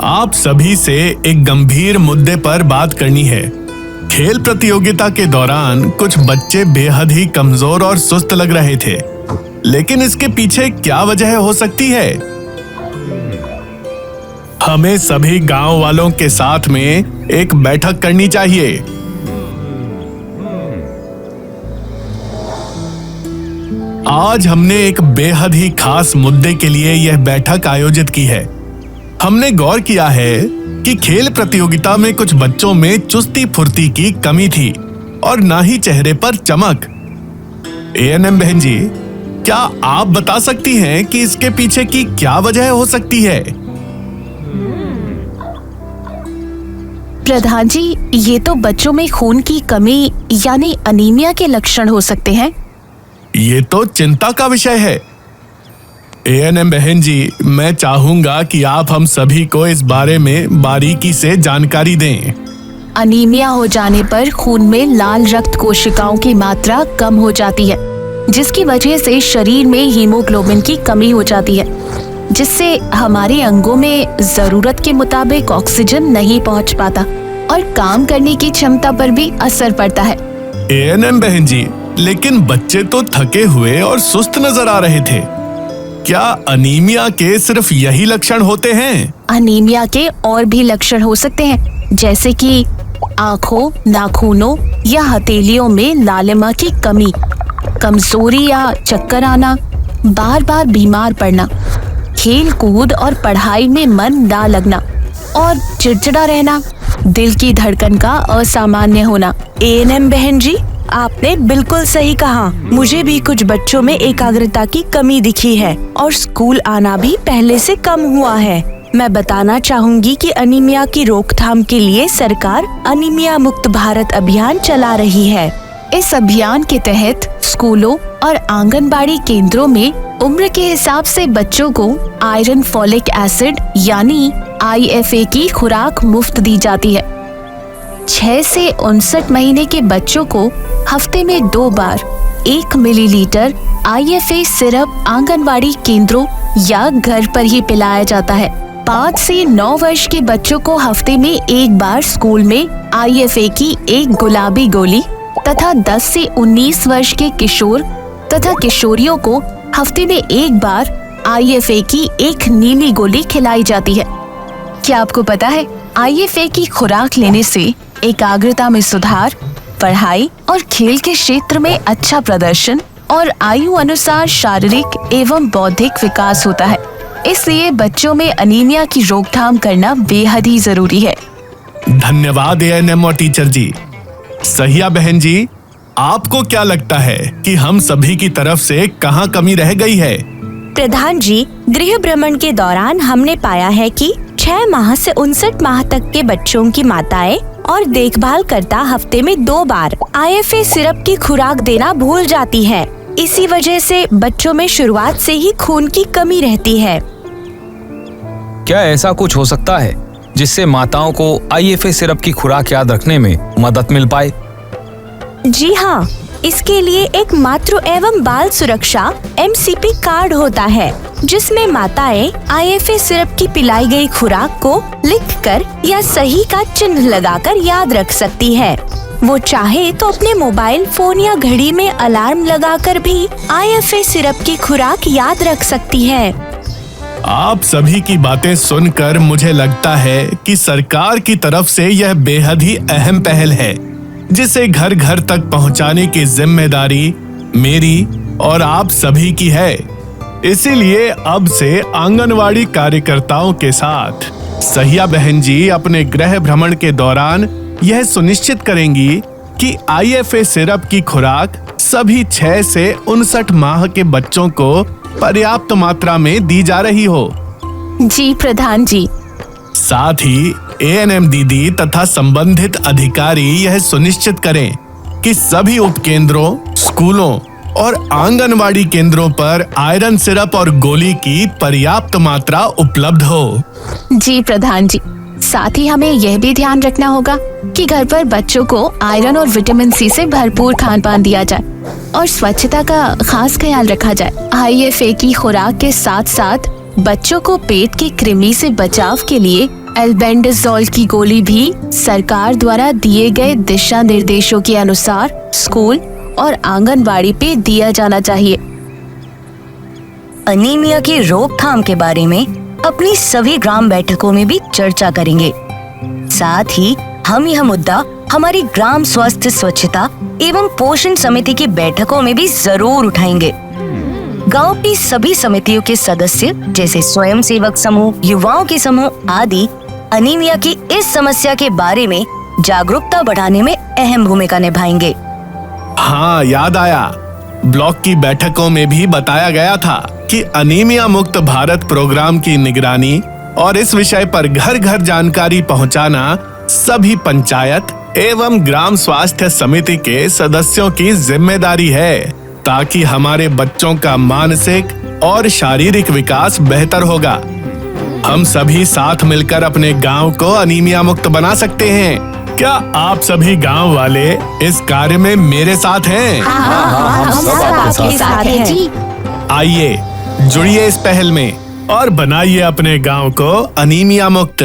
आप सभी से एक गंभीर मुद्दे पर बात करनी है। खेल प्रतियोगिता के दौरान कुछ बच्चे बेहद ही कमजोर और सुस्त लग रहे थे, लेकिन इसके पीछे क्या वजह हो सकती है? हमें सभी गांव वालों के साथ में एक बैठक करनी चाहिए। आज हमने एक बेहद ही खास मुद्दे के लिए यह बैठक आयोजित की है। हमने गौर किया है कि खेल प्रतियोगिता में कुछ बच्चों में चुस्ती फुर्ती की कमी थी और ना ही चेहरे पर चमक। एएनएम बहन जी, क्या आप बता सकती हैं कि इसके पीछे की क्या वजह हो सकती है? प्रधान जी, ये तो बच्चों में खून की कमी यानी अनीमिया के लक्षण हो सकते हैं। ये तो चिंता का विषय है। एएनएम बहन जी, मैं चाहूंगा कि आप हम सभी को इस बारे में बारीकी से जानकारी दें। अनीमिया हो जाने पर खून में लाल रक्त कोशिकाओं की मात्रा कम हो जाती है, जिसकी वजह से शरीर में हीमोग्लोबिन की कमी हो जाती है, जिससे हमारे अंगों में जरूरत के मुताबिक ऑक्सीजन नहीं पहुंच पाता और काम करने की क्षमता पर भी असर पड़ता है। एएनएम बहन जी, लेकिन बच्चे तो थके हुए और सुस्त नजर आ रहे थे। क्या अनीमिया के सिर्फ यही लक्षण होते हैं? अनीमिया के और भी लक्षण हो सकते हैं, जैसे कि आंखों, नाखूनों या हथेलियों में लालिमा की कमी, कमजोरी या चक्कर आना, बार बार बीमार पड़ना, खेल कूद और पढ़ाई में मन ना लगना और चिड़चिड़ा रहना, दिल की धड़कन का असामान्य होना। एएनएम बहन जी, आपने बिल्कुल सही कहा। मुझे भी कुछ बच्चों में एकाग्रता की कमी दिखी है और स्कूल आना भी पहले से कम हुआ है। मैं बताना चाहूंगी कि अनीमिया की रोकथाम के लिए सरकार अनीमिया मुक्त भारत अभियान चला रही है। इस अभियान के तहत स्कूलों और आंगनबाड़ी केंद्रों में उम्र के हिसाब से बच्चों को आयरन फॉलिक एसिड यानी IFA की खुराक मुफ्त दी जाती है। 6 से 59 महीने के बच्चों को हफ्ते में 2 बार 1 मिलीलीटर IFA सिरप आंगनबाड़ी केंद्रों या घर पर ही पिलाया जाता है। 5 से 9 वर्ष के बच्चों को हफ्ते में 1 बार स्कूल में IFA की 1 गुलाबी गोली तथा 10 से 19 वर्ष के किशोर तथा किशोरियों को हफ्ते में 1 बार IFA की 1 नीली गोली खिलाई जाती है। क्या आपको पता है, IFA की खुराक लेने से एकाग्रता में सुधार, पढ़ाई और खेल के क्षेत्र में अच्छा प्रदर्शन और आयु अनुसार शारीरिक एवं बौद्धिक विकास होता है। इसलिए बच्चों में अनीमिया की रोकथाम करना बेहद ही जरूरी है। धन्यवाद एएनएम और टीचर जी। सहिया बहन जी, आपको क्या लगता है कि हम सभी की तरफ से कहाँ कमी रह गई है? प्रधान जी, गृह भ्रमण के दौरान हमने पाया है कि 6 माह से 59 माह तक के बच्चों की माताएं और देखभाल करता हफ्ते में 2 बार IFA सिरप की खुराक देना भूल जाती है। इसी वजह से बच्चों में शुरुआत से ही खून की कमी रहती है। क्या ऐसा कुछ हो सकता है जिससे माताओं को IFA सिरप की खुराक याद रखने में मदद मिल पाए? जी हाँ, इसके लिए एक मातृ एवं बाल सुरक्षा MCP कार्ड होता है, जिसमें माताएं IFA सिरप की पिलाई गई खुराक को लिखकर या सही का चिन्ह लगाकर याद रख सकती है। वो चाहे तो अपने मोबाइल फोन या घड़ी में अलार्म लगाकर भी IFA सिरप की खुराक याद रख सकती है। आप सभी की बातें सुनकर मुझे लगता है कि सरकार की तरफ से यह बेहद ही अहम पहल है, जिसे घर घर तक पहुंचाने की जिम्मेदारी मेरी और आप सभी की है। इसीलिए अब से आंगनवाड़ी कार्यकर्ताओं के साथ सहिया बहन जी अपने गृह भ्रमण के दौरान यह सुनिश्चित करेंगी कि IFA सिरप की खुराक सभी 6 से 59 माह के बच्चों को पर्याप्त मात्रा में दी जा रही हो। जी प्रधान जी। साथ ही एएनएम दीदी तथा संबंधित अधिकारी यह सुनिश्चित करें कि सभी उपकेंद्रों, स्कूलों और आंगनवाड़ी केंद्रों पर आयरन सिरप और गोली की पर्याप्त मात्रा उपलब्ध हो। जी प्रधान जी। साथ ही हमें यह भी ध्यान रखना होगा कि घर पर बच्चों को आयरन और विटामिन C से भरपूर खान पान दिया जाए और स्वच्छता का खास ख्याल रखा जाए। IFA की खुराक के साथ साथ बच्चों को पेट की कृमि से बचाव के लिए एल्बेंडाजोल की गोली भी सरकार द्वारा दिए गए दिशा निर्देशों के अनुसार स्कूल और आंगनबाड़ी पे दिया जाना चाहिए। अनीमिया की रोकथाम के बारे में अपनी सभी ग्राम बैठकों में भी चर्चा करेंगे। साथ ही हम यह मुद्दा हमारी ग्राम स्वास्थ्य स्वच्छता एवं पोषण समिति की बैठकों में भी जरूर उठाएंगे। गांव की सभी समितियों के सदस्य जैसे स्वयं सेवक समूह, युवाओं के समूह आदि अनीमिया की इस समस्या के बारे में जागरूकता बढ़ाने में अहम भूमिका निभाएंगे। हाँ, याद आया, ब्लॉक की बैठकों में भी बताया गया था कि अनीमिया मुक्त भारत प्रोग्राम की निगरानी और इस विषय पर घर घर जानकारी पहुंचाना सभी पंचायत एवं ग्राम स्वास्थ्य समिति के सदस्यों की जिम्मेदारी है, ताकि हमारे बच्चों का मानसिक और शारीरिक विकास बेहतर होगा। हम सभी साथ मिलकर अपने गांव को अनीमिया मुक्त बना सकते हैं। क्या आप सभी गांव वाले इस कार्य में मेरे साथ हैं? हम सब आपके साथ हैं जी। आइए जुड़िए इस पहल में और बनाइए अपने गांव को अनीमिया मुक्त।